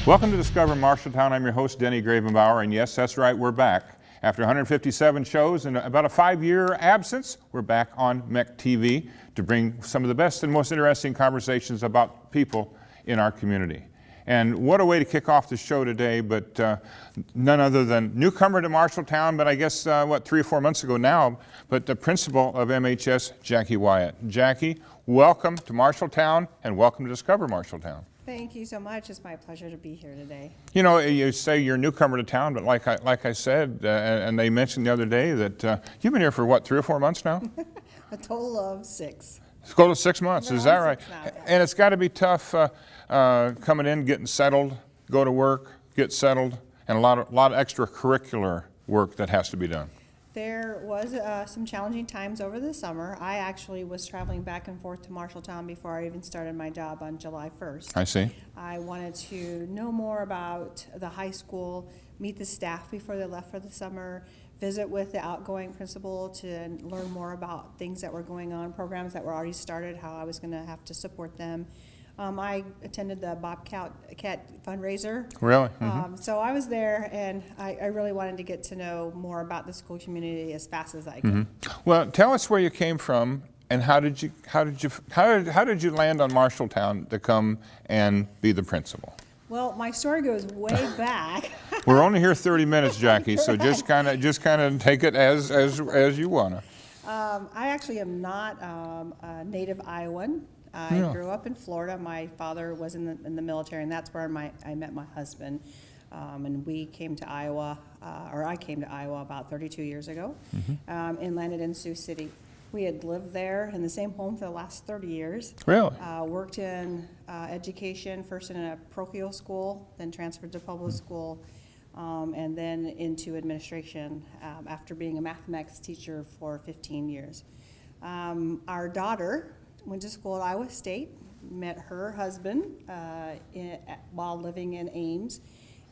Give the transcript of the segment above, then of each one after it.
Welcome to Discover Marshalltown. I'm your host, Denny Gravenbauer, and yes, that's right, we're back. After 157 shows and about a 5-year absence, we're back on MEC TV to bring some of the best and most interesting conversations about people in our community. And what a way to kick off the show today, but none other than newcomer to Marshalltown, but I guess, 3 or 4 months ago now, but the principal of MHS, Jackie Wyant. Jackie, welcome to Marshalltown and welcome to Discover Marshalltown. Thank you so much. It's my pleasure to be here today. You know, you say you're a newcomer to town, but like I said, and they mentioned the other day that you've been here for 3 or 4 months now? A total of 6. It's close to 6 months, is that right? Now, yeah. And it's got to be tough coming in, getting settled, go to work, get settled, and a lot of extracurricular work that has to be done. There was some challenging times over the summer. I actually was traveling back and forth to Marshalltown before I even started my job on July 1st. I see. I wanted to know more about the high school, meet the staff before they left for the summer, visit with the outgoing principal to learn more about things that were going on, programs that were already started, how I was going to have to support them. I attended the Bobcat fundraiser. Really? Mm-hmm. So I was there, and I really wanted to get to know more about the school community as fast as I could. Mm-hmm. Well, tell us where you came from, and how did you land on Marshalltown to come and be the principal? Well, my story goes way back. We're only here 30 minutes, Jackie, so just kind of take it as you wanna. I actually am not a native Iowan. I grew up in Florida. My father was in the military, and that's where I met my husband. And we came to Iowa, or I came to Iowa about 32 years ago, and landed in Sioux City. We had lived there in the same home for the last 30 years. Really? Worked in education, first in a parochial school, then transferred to public school, and then into administration after being a mathematics teacher for 15 years. Our daughter went to school at Iowa State, met her husband while living in Ames,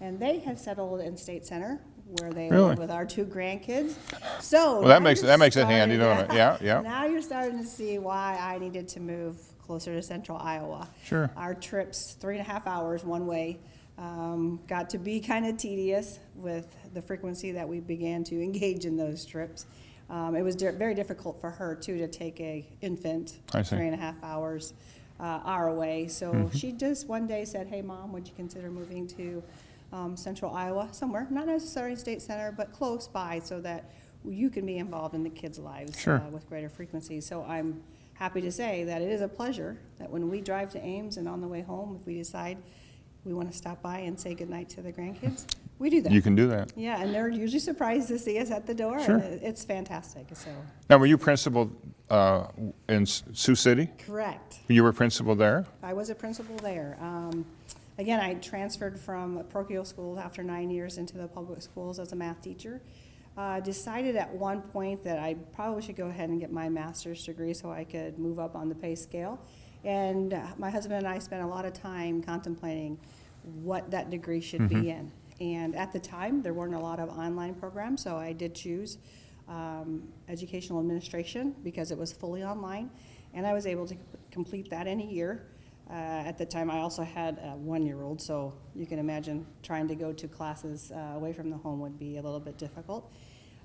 and they have settled in State Center, where they live with our 2 grandkids. So well, that makes it handy, don't it? Yeah. Now you're starting to see why I needed to move closer to central Iowa. Sure. Our trips, 3.5 hours one way, got to be kind of tedious with the frequency that we began to engage in those trips. It was very difficult for her, too, to take a infant 3.5 hours our way. So she just one day said, "Hey, Mom, would you consider moving to central Iowa, somewhere, not necessarily State Center, but close by, so that you can be involved in the kids' lives with greater frequency." So I'm happy to say that it is a pleasure that when we drive to Ames and on the way home, if we decide we want to stop by and say goodnight to the grandkids, we do that. You can do that. Yeah, and they're usually surprised to see us at the door. Sure. And it's fantastic. So. Now, were you principal in Sioux City? Correct. You were principal there? I was a principal there. Again, I transferred from parochial schools after 9 years into the public schools as a math teacher. Decided at one point that I probably should go ahead and get my master's degree so I could move up on the pay scale. And my husband and I spent a lot of time contemplating what that degree should be in. And at the time, there weren't a lot of online programs, so I did choose educational administration because it was fully online, and I was able to complete that in a year. At the time, I also had a 1-year-old, so you can imagine trying to go to classes away from the home would be a little bit difficult.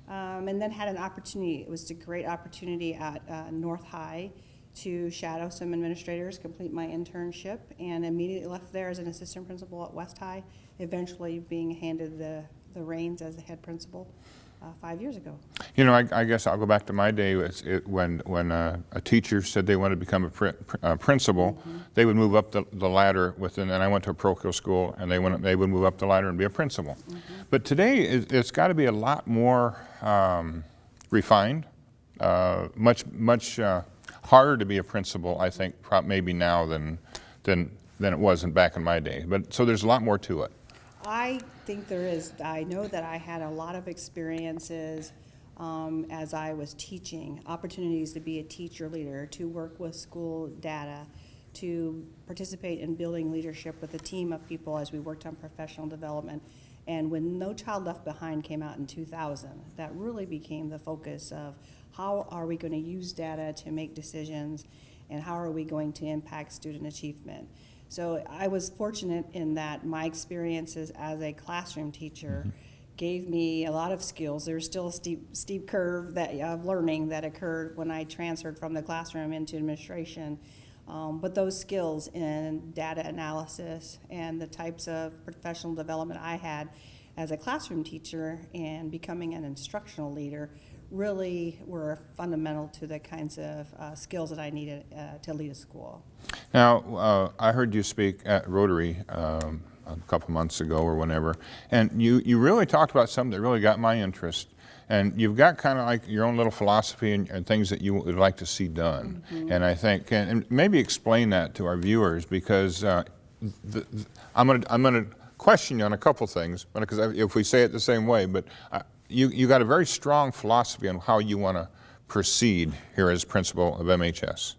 And then had an opportunity. It was a great opportunity at North High to shadow some administrators, complete my internship, and immediately left there as an assistant principal at West High, eventually being handed the reins as the head principal 5 years ago. You know, I guess I'll go back to my day. When a teacher said they wanted to become a principal, they would move up the ladder within, and I went to a parochial school, and they would move up the ladder and be a principal. But today, it's got to be a lot more refined, much harder to be a principal, I think, maybe now than it was back in my day. But so there's a lot more to it. I think there is. I know that I had a lot of experiences as I was teaching, opportunities to be a teacher leader, to work with school data, to participate in building leadership with a team of people as we worked on professional development. And when No Child Left Behind came out in 2000, that really became the focus of how are we going to use data to make decisions, and how are we going to impact student achievement. So I was fortunate in that my experiences as a classroom teacher gave me a lot of skills. There's still a steep curve of learning that occurred when I transferred from the classroom into administration. But those skills in data analysis and the types of professional development I had as a classroom teacher and becoming an instructional leader really were fundamental to the kinds of skills that I needed to lead a school. Now, I heard you speak at Rotary a couple months ago or whenever, and you really talked about something that really got my interest. And you've got kind of like your own little philosophy and things that you would like to see done. And I think, and maybe explain that to our viewers, because I'm going to question you on a couple things, because if we say it the same way, but you got a very strong philosophy on how you want to proceed here as principal of MHS.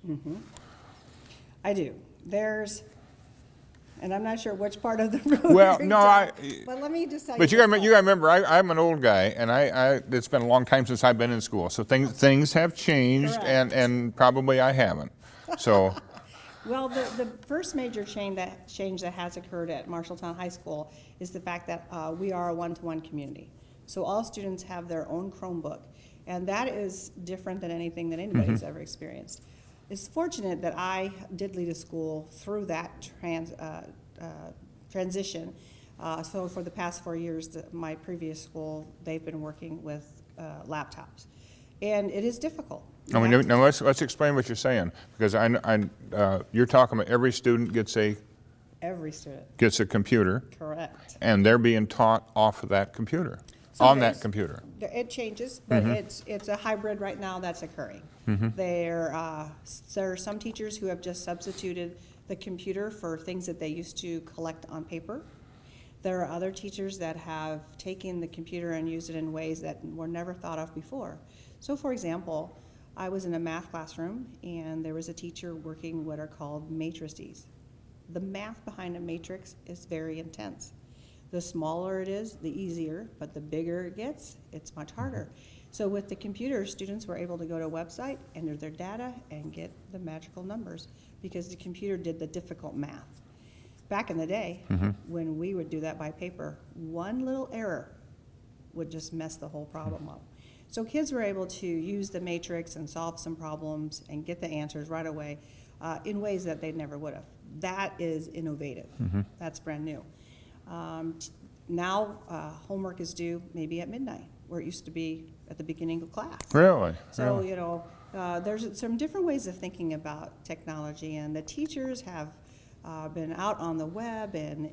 I do. And I'm not sure which part of the room. Well, no, but let me just tell you. But you got to remember, I'm an old guy, and it's been a long time since I've been in school, so things have changed, and probably I haven't. So. Well, the first major change that has occurred at Marshalltown High School is the fact that we are a one-to-one community. So all students have their own Chromebook, and that is different than anything that anybody's ever experienced. It's fortunate that I did lead a school through that transition. So for the past 4 years, my previous school, they've been working with laptops. And it is difficult. Now let's explain what you're saying, because you're talking about every student gets a computer. Correct. And they're being taught off of that computer, on that computer. It changes, but it's a hybrid right now that's occurring. There are some teachers who have just substituted the computer for things that they used to collect on paper. There are other teachers that have taken the computer and used it in ways that were never thought of before. So for example, I was in a math classroom and there was a teacher working what are called matrices. The math behind a matrix is very intense. The smaller it is, the easier, but the bigger it gets, it's much harder. So with the computer, students were able to go to a website, enter their data, and get the magical numbers because the computer did the difficult math. Back in the day, when we would do that by paper, one little error would just mess the whole problem up. So kids were able to use the matrix and solve some problems and get the answers right away in ways that they never would have. That is innovative. That's brand new. Now homework is due maybe at midnight, where it used to be at the beginning of class. Really? So, you know, there's some different ways of thinking about technology, and the teachers have been out on the web and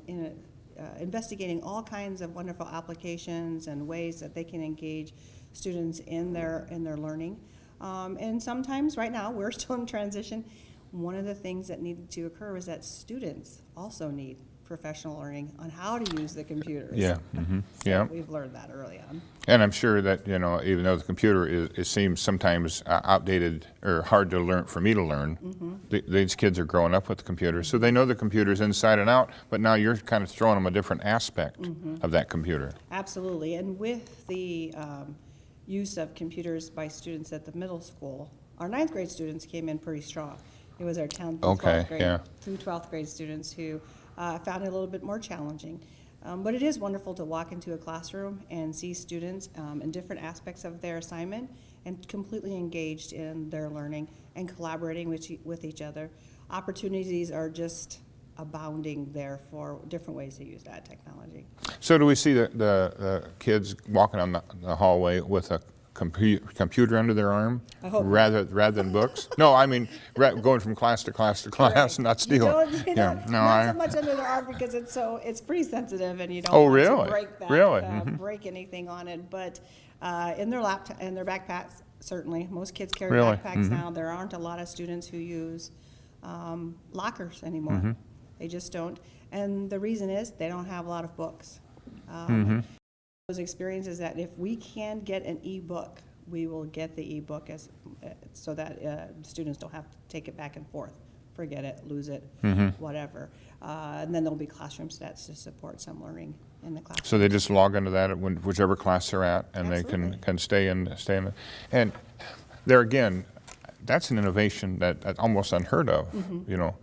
investigating all kinds of wonderful applications and ways that they can engage students in their learning. And sometimes, right now, we're still in transition. One of the things that needed to occur is that students also need professional learning on how to use the computers. Yeah. So we've learned that early on. And I'm sure that, you know, even though the computer it seems sometimes outdated or hard to learn for me to learn, these kids are growing up with the computer, so they know the computer's inside and out, but now you're kind of throwing them a different aspect of that computer. Absolutely. And with the use of computers by students at the middle school, our 9th grade students came in pretty strong. It was our 10th through 12th grade, through 12th grade students who found it a little bit more challenging. But it is wonderful to walk into a classroom and see students in different aspects of their assignment and completely engaged in their learning and collaborating with each other. Opportunities are just abounding there for different ways to use that technology. So do we see the kids walking on the hallway with a computer under their arm rather than books? No, I mean going from class to class to class, and not stealing. Not so much under their arm because it's pretty sensitive and you don't want to break that, break anything on it. But in their backpacks, certainly most kids carry backpacks now. There aren't a lot of students who use lockers anymore. They just don't, and the reason is they don't have a lot of books. Those experiences that if we can get an e-book, we will get the e-book so that students don't have to take it back and forth, forget it, lose it, whatever. And then there'll be classroom stats to support some learning in the classroom. So they just log into that at whichever class they're at, and they can stay in the, and there again, that's an innovation that's almost unheard of, you know.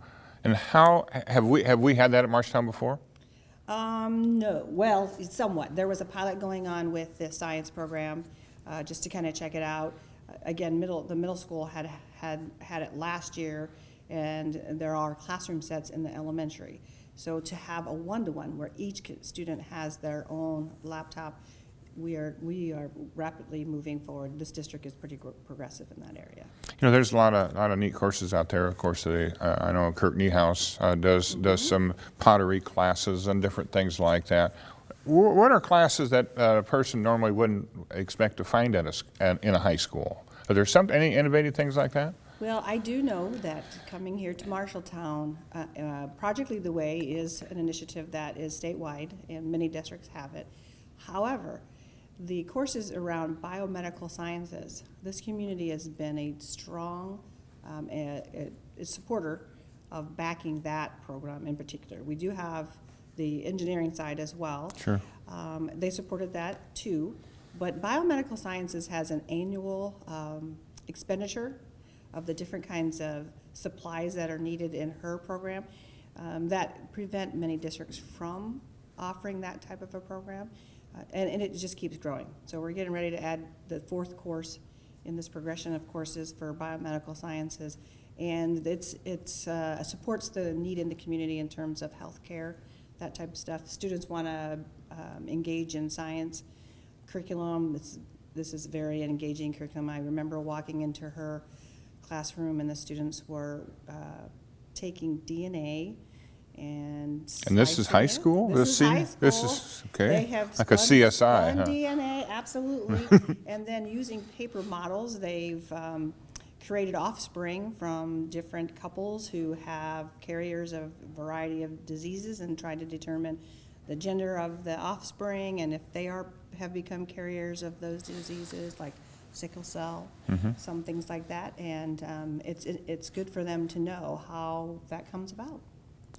And how have we had that at Marshalltown before? No, well, somewhat. There was a pilot going on with the science program, just to kind of check it out. Again, the middle school had it last year, and there are classroom sets in the elementary. So to have a one-to-one where each student has their own laptop, we are rapidly moving forward. This district is pretty progressive in that area. You know, there's a lot of neat courses out there. Of course, I know Kirk Niehaus does some pottery classes and different things like that. What are classes that a person normally wouldn't expect to find in a high school? Are there any innovative things like that? Well, I do know that coming here to Marshalltown, Project Lead the Way is an initiative that is statewide, and many districts have it. However, the courses around biomedical sciences, this community has been a strong supporter of backing that program in particular. We do have the engineering side as well. Sure. They supported that too, but biomedical sciences has an annual expenditure of the different kinds of supplies that are needed in her program that prevent many districts from offering that type of a program. And it just keeps growing. So we're getting ready to add the 4th course in this progression of courses for biomedical sciences. And it supports the need in the community in terms of healthcare, that type of stuff. Students want to engage in science curriculum. This is very engaging curriculum. I remember walking into her classroom and the students were taking DNA and this is high school? This is high school. This is, okay, They have like a CSI, spun huh? DNA, absolutely. And then using paper models, they've created offspring from different couples who have carriers of a variety of diseases and tried to determine the gender of the offspring and if they have become carriers of those diseases like sickle cell, some things like that. And it's good for them to know how that comes about.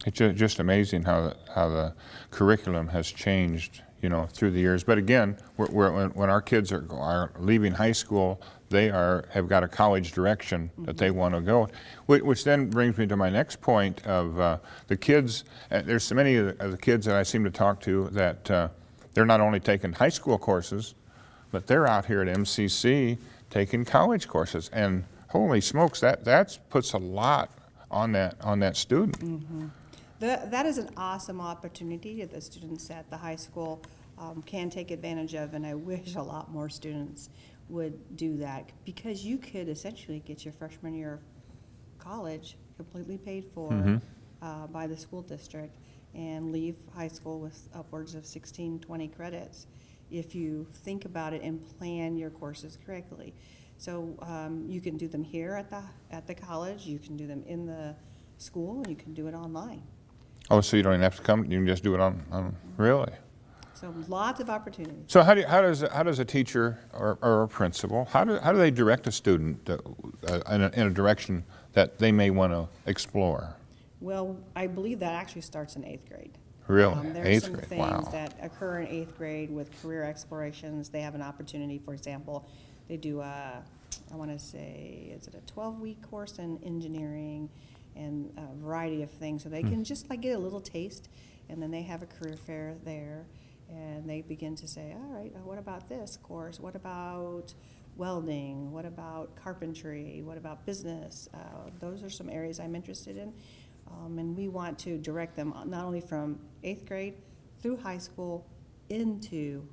It's just amazing how the curriculum has changed, you know, through the years. But again, when our kids are leaving high school, they have got a college direction that they want to go, which then brings me to my next point of the kids. There's so many of the kids that I seem to talk to that they're not only taking high school courses, but they're out here at MCC taking college courses. And holy smokes, that puts a lot on that student. That is an awesome opportunity that the students at the high school can take advantage of, and I wish a lot more students would do that, because you could essentially get your freshman year of college completely paid for by the school district and leave high school with upwards of 16, 20 credits if you think about it and plan your courses correctly. So you can do them here at the college, you can do them in the school, and you can do it online. Oh, so you don't even have to come, you can just do it on really? So lots of opportunities. So how does a teacher or a principal, how do they direct a student in a direction that they may want to explore? Well, I believe that actually starts in 8th grade. Really? There are 8th some grade, things wow. that occur in 8th grade with career explorations. They have an opportunity, for example, they do I want to say, is it a 12-week course in engineering and a variety of things. So they can just like get a little taste, and then they have a career fair there, and they begin to say, all right, what about this course? What about welding? What about carpentry? What about business? Those are some areas I'm interested in. And we want to direct them not only from 8th grade through high school into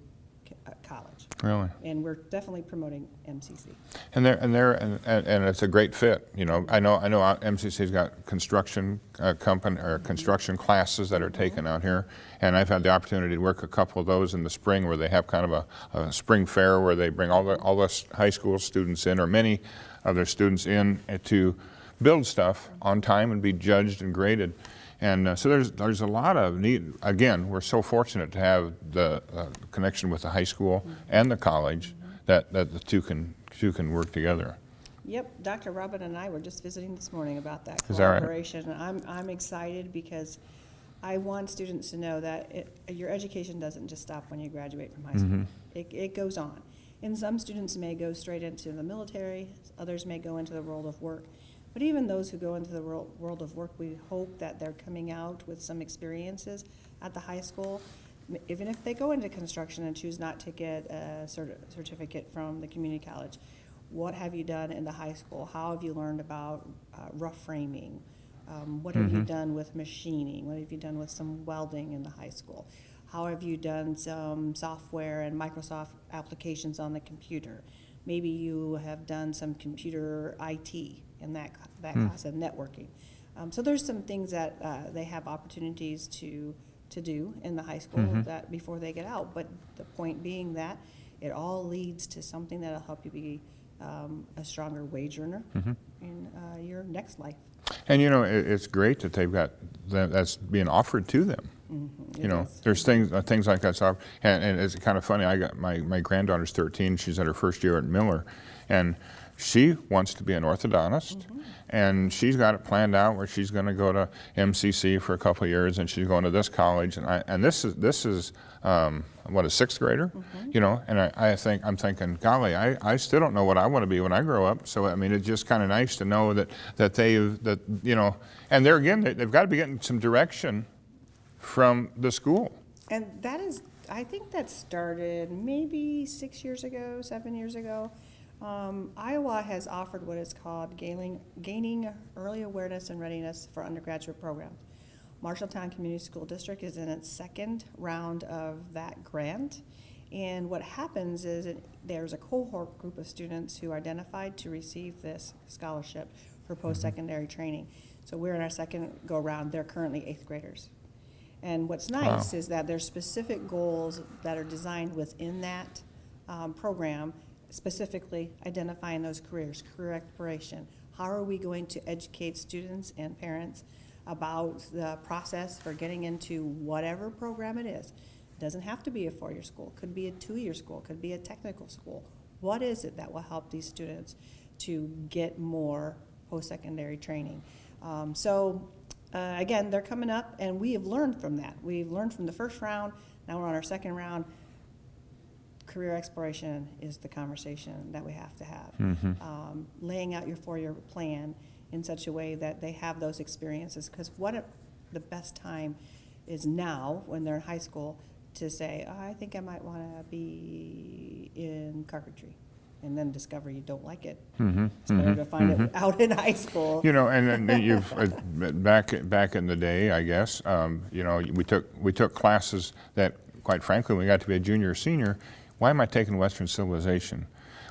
college. Really? And we're definitely promoting MCC. And it's a great fit. You know, I know MCC's got construction company or construction classes that are taken out here, and I've had the opportunity to work a couple of those in the spring where they have kind of a spring fair where they bring all the high school students in, or many of their students in, to build stuff on time and be judged and graded. And so there's a lot of need. Again, we're so fortunate to have the connection with the high school and the college that the two can work together. Yep, Dr. Robin and I were just visiting this morning about that Is that right? collaboration. And I'm excited because I want students to know that your education doesn't just stop when you graduate from high school. It goes on. And some students may go straight into the military, others may go into the world of work. But even those who go into the world of work, we hope that they're coming out with some experiences at the high school. Even if they go into construction and choose not to get a certificate from the community college, what have you done in the high school? How have you learned about rough framing? What have you done with machining? What have you done with some welding in the high school? How have you done some software and Microsoft applications on the computer? Maybe you have done some computer IT in that class of networking. So there's some things that they have opportunities to do in the high school that before they get out. But the point being that it all leads to something that'll help you be a stronger wage earner in your next life. And you know, it's great that they've got that's being offered to them. You know, there's things like that. And it's kind of funny. I got my granddaughter's 13. She's in her first year at Miller, and she wants to be an orthodontist, and she's got it planned out where she's going to go to MCC for a couple of years, and she's going to this college. And this is what, a sixth grader, you know. And I'm thinking, golly, I still don't know what I want to be when I grow up. So I mean, it's just kind of nice to know that you know, and there again, they've got to be getting some direction from the school. And that is, I think that started maybe 7 years ago. Iowa has offered what is called gaining early awareness and readiness for undergraduate programs. Marshalltown Community School District is in its second round of that grant. And what happens is there's a cohort group of students who identified to receive this scholarship for post-secondary training. So we're in our second go-round. They're currently 8th graders. And what's nice is that there's specific goals that are designed within that program, specifically identifying those careers, career exploration. How are we going to educate students and parents about the process for getting into whatever program it is? It doesn't have to be a 4-year school. It could be a 2-year school. It could be a technical school. What is it that will help these students to get more post-secondary training? Again, they're coming up, and we have learned from that. We've learned from the first round. Now we're on our second round. Career exploration is the conversation that we have to have. Laying out your 4-year plan in such a way that they have those experiences, because the best time is now when they're in high school to say, I think I might want to be in carpentry, and then discover you don't like it. It's better to find it out in high school. You know, and then you've back in the day, I guess, you know, we took classes that, quite frankly, when we got to be a junior or senior, why am I taking Western civilization?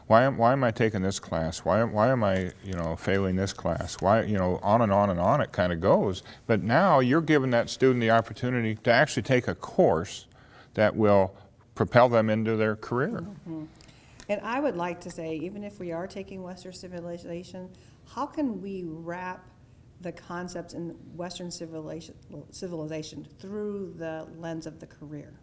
Why am I taking this class? Why am I, you know, failing this class? Why, you know, on and on and on it kind of goes. But now you're giving that student the opportunity to actually take a course that will propel them into their career. And I would like to say, even if we are taking Western civilization, how can we wrap the concepts in Western civilization through the lens of the career?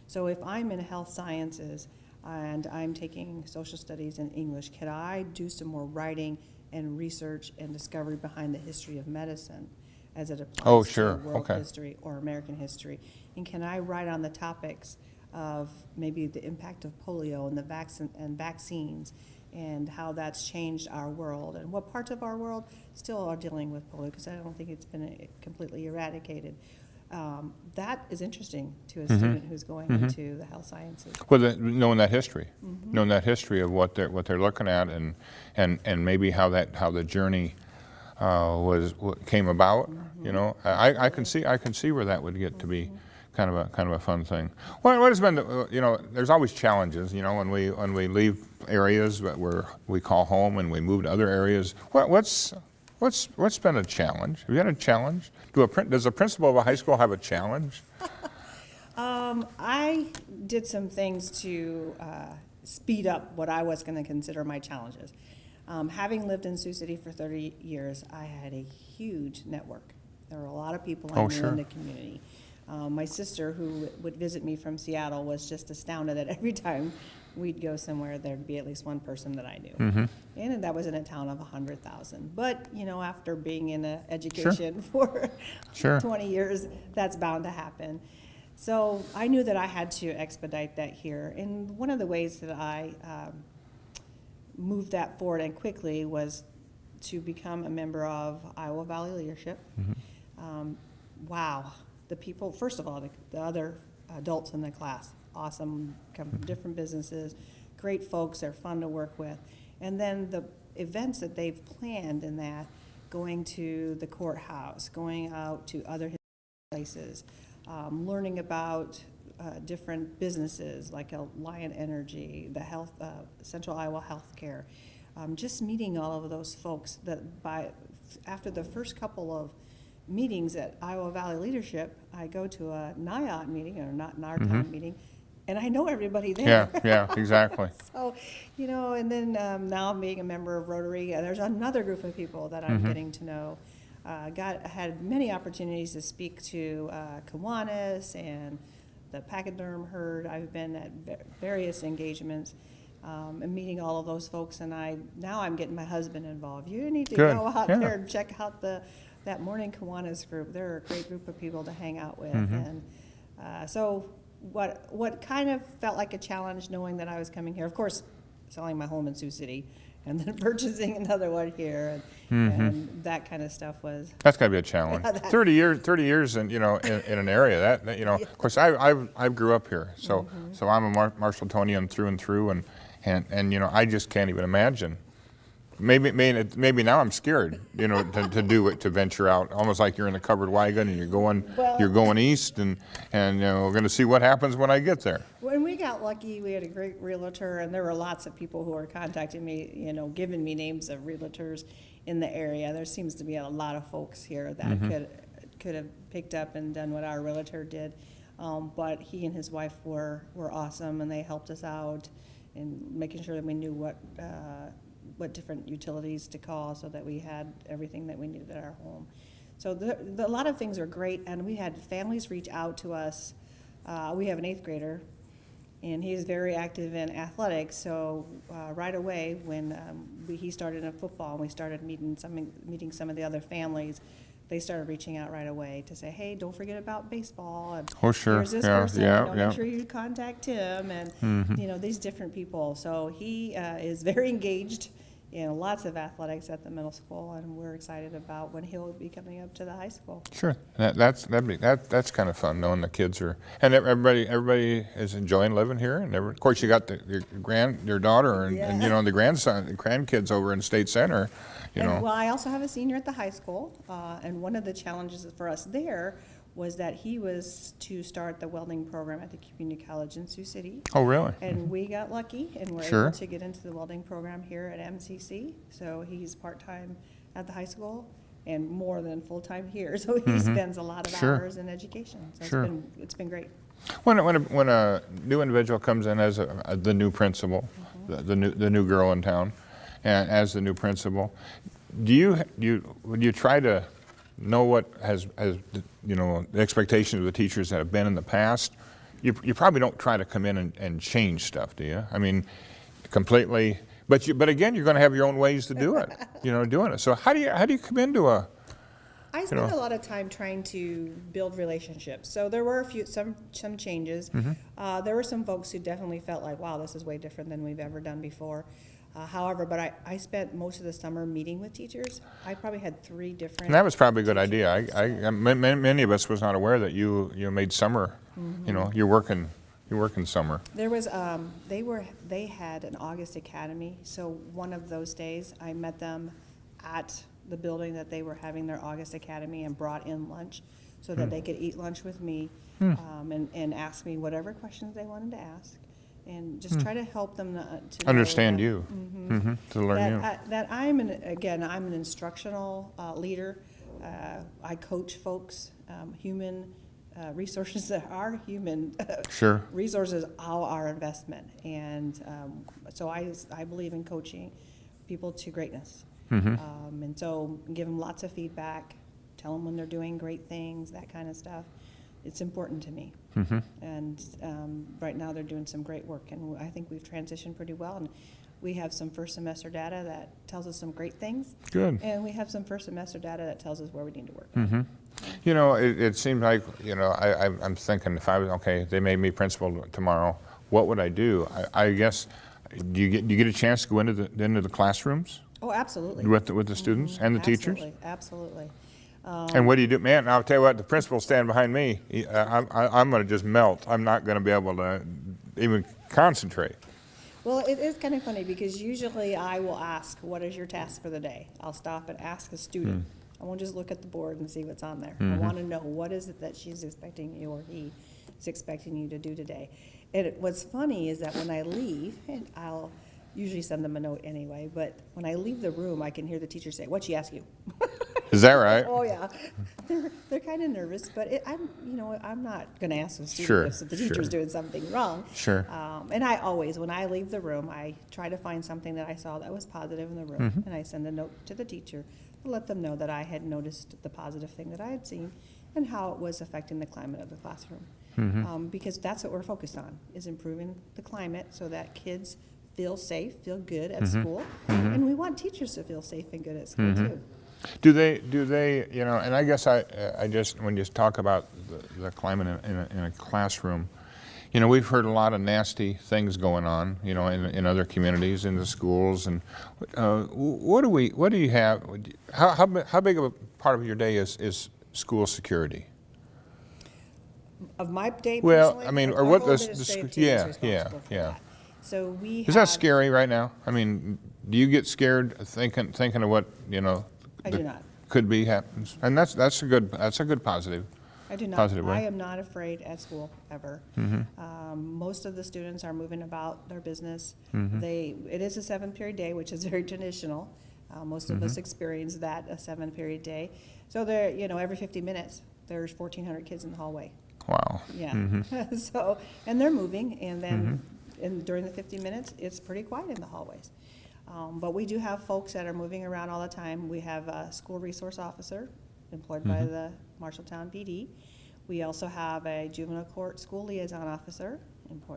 So if I'm in health sciences and I'm taking social studies and English, can I do some more writing and research and discovery behind the history of medicine as it applies to world history or American history? And can I write on the topics of maybe the impact of polio and the vaccines and how that's changed our world, and what parts of our world still are dealing with polio, because I don't think it's been completely eradicated. That is interesting to a student who's going into the health sciences. Well, knowing that history, knowing that history of what they're looking at, and maybe how the journey came about. You know, I can see where that would get to be kind of a fun thing. What has been you know, there's always challenges. You know, when we leave areas where we call home and we move to other areas. What's been a challenge? Have you had a challenge? Does the principal of a high school have a challenge? I did some things to speed up what I was going to consider my challenges. Having lived in Sioux City for 30 years, I had a huge network. There were a lot of people I knew in the community. My sister, who would visit me from Seattle, was just astounded that every time we'd go somewhere, there'd be at least one person that I knew. And that was in a town of 100,000. But, you know, after being in education for 20 years, that's bound to happen. So I knew that I had to expedite that here. And one of the ways that I moved that forward and quickly was to become a member of Iowa Valley Leadership. Wow, the people, first of all, the other adults in the class, awesome, come from different businesses, great folks, they're fun to work with. And then the events that they've planned in that, going to the courthouse, going out to other places, learning about different businesses like Wyant Energy, the health, Central Iowa Healthcare, just meeting all of those folks that after the first couple of meetings at Iowa Valley Leadership, I go to a NIOT meeting, or not NARTON meeting, and I know everybody there. Yeah, exactly. So, and then now being a member of Rotary, there's another group of people that I'm getting to know. Had many opportunities to speak to Kiwanis and the pachyderm herd. I've been at various engagements and meeting all of those folks, and now I'm getting my husband involved. You need to go out there and check out that morning Kiwanis group. They're a great group of people to hang out with, and so what kind of felt like a challenge, knowing that I was coming here, of course, selling my home in Sioux City, and then purchasing another one here, and that kind of stuff was. That's got to be a challenge. 30 years, in in an area that Of course, I grew up here, so I'm a Marshalltonian through and through, and I just can't even imagine. Maybe now I'm scared, to venture out, almost like you're in a covered wagon and you're going east, and we're going to see what happens when I get there. When we got lucky, we had a great realtor, and there were lots of people who were contacting me, giving me names of realtors in the area. There seems to be a lot of folks here that could have picked up and done what our realtor did, but he and his wife were awesome, and they helped us out in making sure that we knew what different utilities to call so that we had everything that we needed at our home. So a lot of things are great, and we had families reach out to us. We have an 8th grader, and he's very active in athletics, so right away when he started in football and we started meeting some of the other families, they started reaching out right away to say, hey, don't forget about baseball. And oh, sure. Here's this person. Make sure you contact him, and these different people. So he is very engaged in lots of athletics at the middle school, and we're excited about when he'll be coming up to the high school. Sure, that's kind of fun, knowing the kids are, and everybody is enjoying living here, and of course you got your daughter and the grandkids over in State Center, Well, I also have a senior at the high school, and one of the challenges for us there was that he was to start the welding program at the community college in Sioux City. Oh, really? And we got lucky and were able to get into the welding program here at MCC. So he's part-time at the high school and more than full-time here. So he spends a lot of hours in education. So it's been great. When a new individual comes in as the new principal, the new girl in town, and as the new principal, would you try to know what has the expectations of the teachers that have been in the past? You probably don't try to come in and change stuff, do you? I mean, completely. But again, you're going to have your own ways to do it. Doing it. So how do you come into a? I spent a lot of time trying to build relationships. So there were some changes. There were some folks who definitely felt like, wow, this is way different than we've ever done before. However, but I spent most of the summer meeting with teachers. I probably had 3 different. And that was probably a good idea. Many of us was not aware that you made summer. You're working summer. There was they had an August Academy. So one of those days, I met them at the building that they were having their August Academy and brought in lunch so that they could eat lunch with me and ask me whatever questions they wanted to ask. And just try to help them to understand you, to learn you. That I'm an instructional leader. I coach folks. Human resources that are human resources are our investment, and so I believe in coaching people to greatness. And so give them lots of feedback, tell them when they're doing great things, that kind of stuff. It's important to me. And right now they're doing some great work, and I think we've transitioned pretty well. And we have some first semester data that tells us some great things. Good. And we have some first semester data that tells us where we need to work. It seems like, I'm thinking if I was, they made me principal tomorrow, what would I do? I guess, do you get a chance to go into the classrooms? Oh, absolutely. with the students and the teachers? Absolutely. And what do you do? Man, I'll tell you what, the principal standing behind me, I'm going to just melt. I'm not going to be able to even concentrate. Well, it is kind of funny because usually I will ask, what is your task for the day? I'll stop and ask a student. I won't just look at the board and see what's on there. I want to know what is it that she's expecting you or he is expecting you to do today. And what's funny is that when I leave, and I'll usually send them a note anyway, but when I leave the room, I can hear the teacher say, "What'd she ask you?" Is that right? Oh yeah, they're kind of nervous, but I'm not going to ask the student Sure, if the teacher's sure. doing something wrong. Sure. And I always, when I leave the room, I try to find something that I saw that was positive in the room, and I send a note to the teacher to let them know that I had noticed the positive thing that I had seen and how it was affecting the climate of the classroom. Because that's what we're focused on, is improving the climate so that kids feel safe, feel good at school, and we want teachers to feel safe and good at school too. Do they, and I guess I just, when you talk about the climate in a classroom, we've heard a lot of nasty things going on, in other communities, in the schools, and what do you have, how big of a part of your day is school security? Of my day Well, personally? I mean, or our what whole this, administrative team is yeah, responsible for yeah. that. So we Is that scary right now? I mean, do you get scared thinking of what, I do not. could be happens? And that's a good positive. I do not. Positive way. I am not afraid at school ever. Most of the students are moving about their business. It is a 7-period day, which is very traditional. Most of us experience that, a 7-period day. So there, every 50 minutes, there's 1,400 kids in the hallway. Wow. Yeah. So, and they're moving, and then during the 50 minutes, it's pretty quiet in the hallways. But we do have folks that are moving around all the time. We have a school resource officer employed by the Marshalltown PD. We also have a juvenile court school liaison officer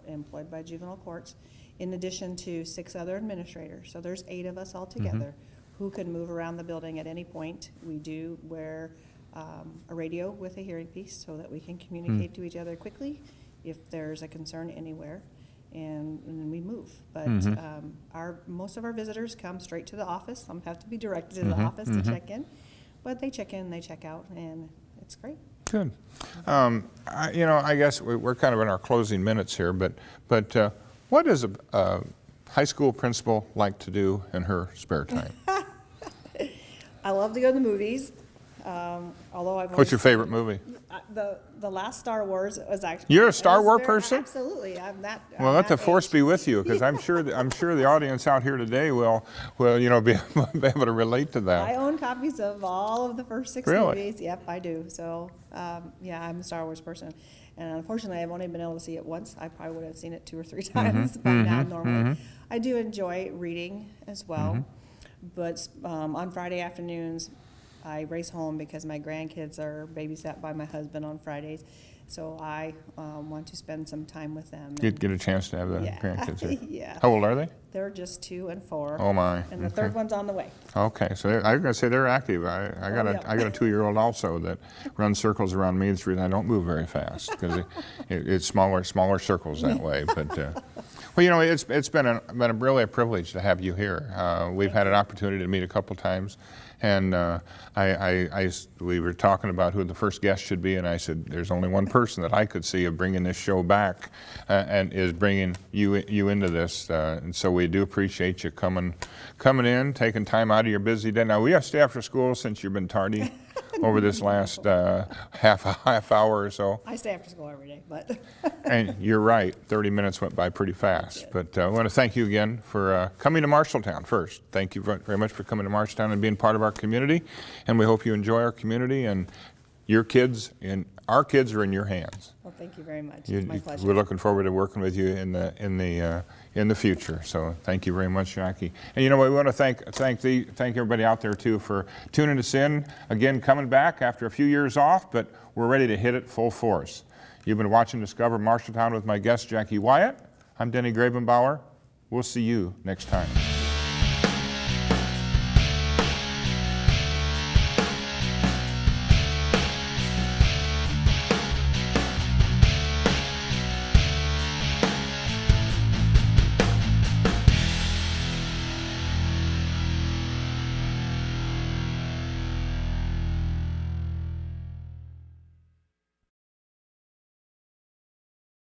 employed by juvenile courts, in addition to 6 other administrators. So there's 8 of us all together who can move around the building at any point. We do wear a radio with a hearing piece so that we can communicate to each other quickly if there's a concern anywhere, and then we move. But most of our visitors come straight to the office. Some have to be directed to the office to check in, but they check in, they check out, and it's great. Good. I guess we're kind of in our closing minutes here, but what does a high school principal like to do in her spare time? I love to go to the movies. Although I've What's your favorite movie? The last Star Wars was actually. You're a Star Wars person? Absolutely, I'm that. Well, let the force be with you, because I'm sure the audience out here today will be able to relate to I that. own copies of all of the first 6 Really? movies. Yep, I do. So, yeah, I'm a Star Wars person. And unfortunately, I've only been able to see it once. I probably would have seen it 2 or 3 times by now normally. I do enjoy reading as well. But on Friday afternoons, I race home because my grandkids are babysat by my husband on Fridays. So I want to spend some time with them. Get a chance to have the Yeah. grandkids here. Yeah. How old are they? They're just 2 and 4. Oh my. And the third one's on the way. Okay, so I was going to say they're active. I got yeah. a 2-year-old also that runs circles around me. It's the reason I don't move very fast, because it's smaller circles that way. But well, it's been really a privilege to have you here. We've had an opportunity to meet a couple times, and we were talking about who the first guest should be, and I said there's only one person that I could see of bringing this show back, and is bringing you into this. And so we do appreciate you coming in, taking time out of your busy day. Now we have to stay after school since you've been tardy over this last half hour or so. I stay after school every day, but. And you're right, 30 minutes went by pretty fast. But I want to thank you again for coming to Marshalltown first. Thank you very much for coming to Marshalltown and being part of our community. And we hope you enjoy our community, and your kids and our kids are in your hands. Well, thank you very much. It's my pleasure. We're looking forward to working with you in the future. So thank you very much, Jackie. And we want to thank everybody out there too for tuning us in. Again, coming back after a few years off, but we're ready to hit it full force. You've been watching Discover Marshalltown with my guest, Jackie Wyant. I'm Denny Gravenbauer. We'll see you next time.